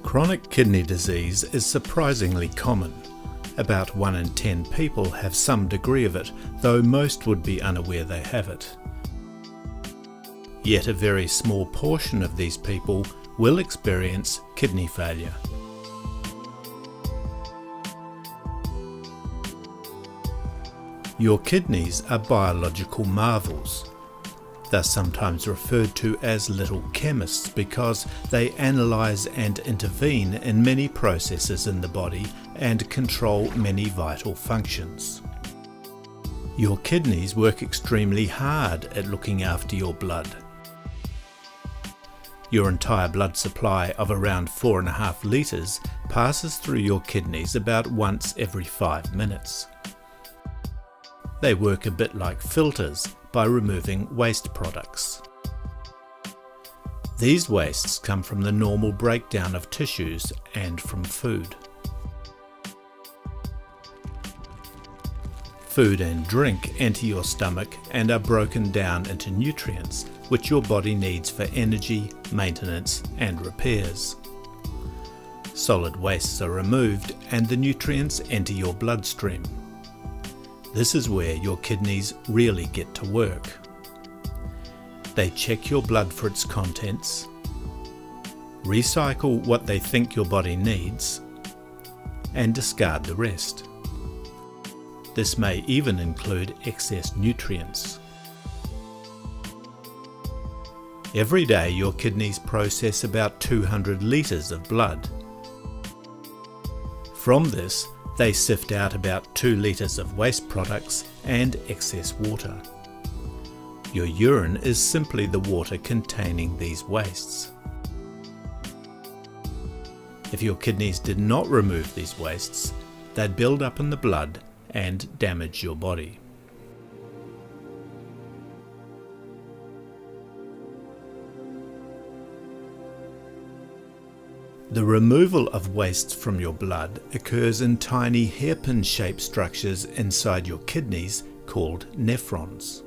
Chronic kidney disease is surprisingly common. About 1 in 10 people have some degree of it, though most would be unaware they have it. Yet a very small portion of these people will experience kidney failure. Your kidneys are biological marvels. They're sometimes referred to as little chemists because they analyse and intervene in many processes in the body and control many vital functions. Your kidneys work extremely hard at looking after your blood. Your entire blood supply of around 4.5 litres passes through your kidneys about once every 5 minutes. They work a bit like filters by removing waste products. These wastes come from the normal breakdown of tissues and from food. Food and drink enter your stomach and are broken down into nutrients, which your body needs for energy, maintenance and repairs. Solid wastes are removed and the nutrients enter your bloodstream. This is where your kidneys really get to work. They check your blood for its contents, recycle what they think your body needs, and discard the rest. This may even include excess nutrients. Every day your kidneys process about 200 litres of blood. From this, they sift out about 2 litres of waste products and excess water. Your urine is simply the water containing these wastes. If your kidneys did not remove these wastes, they'd build up in the blood and damage your body. The removal of wastes from your blood occurs in tiny hairpin-shaped structures inside your kidneys called nephrons.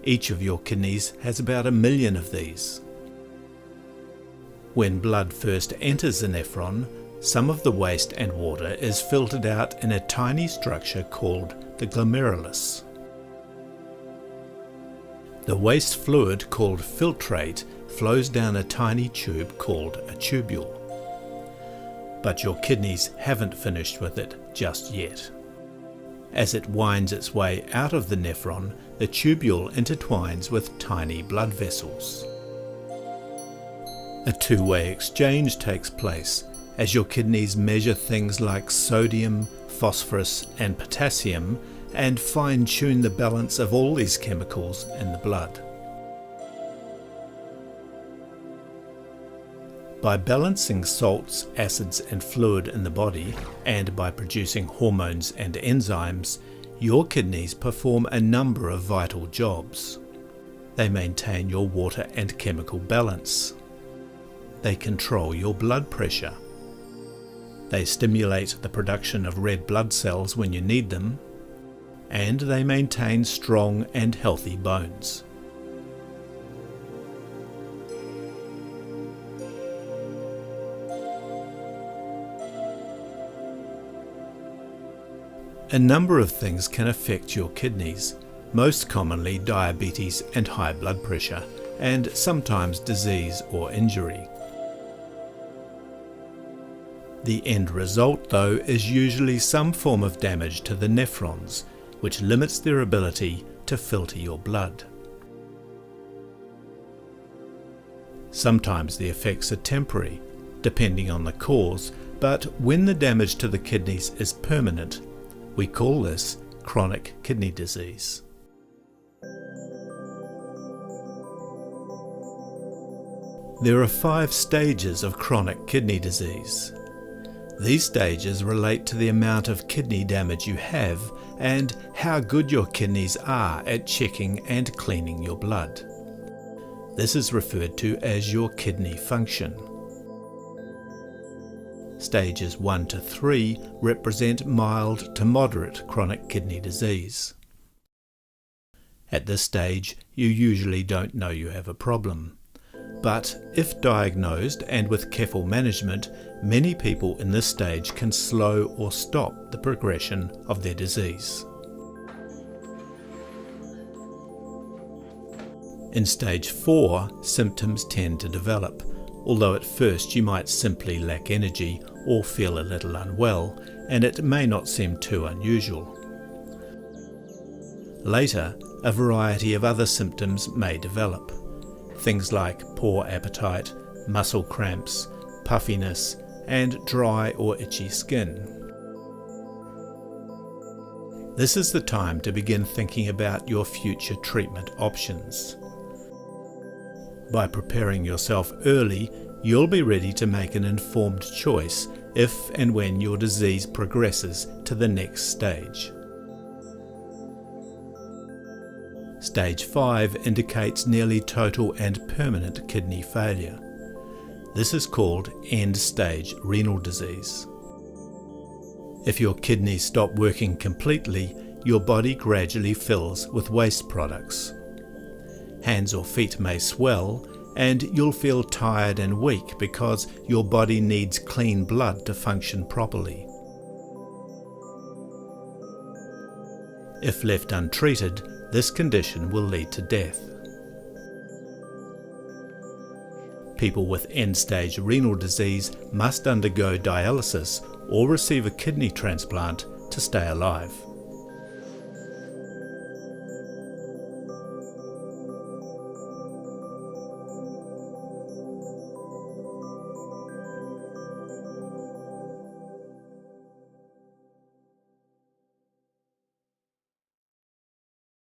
Each of your kidneys has about 1 million of these. When blood first enters a nephron, some of the waste and water is filtered out in a tiny structure called the glomerulus. The waste fluid called filtrate flows down a tiny tube called a tubule. But your kidneys haven't finished with it just yet. As it winds its way out of the nephron, the tubule intertwines with tiny blood vessels. A two-way exchange takes place as your kidneys measure things like sodium, phosphorus and potassium and fine-tune the balance of all these chemicals in the blood. By balancing salts, acids and fluid in the body, and by producing hormones and enzymes, your kidneys perform a number of vital jobs. They maintain your water and chemical balance. They control your blood pressure. They stimulate the production of red blood cells when you need them, and they maintain strong and healthy bones. A number of things can affect your kidneys, most commonly diabetes and high blood pressure, and sometimes disease or injury. The end result, though, is usually some form of damage to the nephrons, which limits their ability to filter your blood. Sometimes the effects are temporary, depending on the cause, but when the damage to the kidneys is permanent, we call this chronic kidney disease. There are 5 stages of chronic kidney disease. These stages relate to the amount of kidney damage you have and how good your kidneys are at checking and cleaning your blood. This is referred to as your kidney function. Stages 1 to 3 represent mild to moderate chronic kidney disease. At this stage, you usually don't know you have a problem. But if diagnosed and with careful management, many people in this stage can slow or stop the progression of their disease. In stage 4, symptoms tend to develop, although at first you might simply lack energy or feel a little unwell, and it may not seem too unusual. Later, a variety of other symptoms may develop. Things like poor appetite, muscle cramps, puffiness, and dry or itchy skin. This is the time to begin thinking about your future treatment options. By preparing yourself early, you'll be ready to make an informed choice if and when your disease progresses to the next stage. Stage 5 indicates nearly total and permanent kidney failure. This is called end-stage renal disease. If your kidneys stop working completely, your body gradually fills with waste products. Hands or feet may swell, and you'll feel tired and weak because your body needs clean blood to function properly. If left untreated, this condition will lead to death. People with end-stage renal disease must undergo dialysis or receive a kidney transplant to stay alive.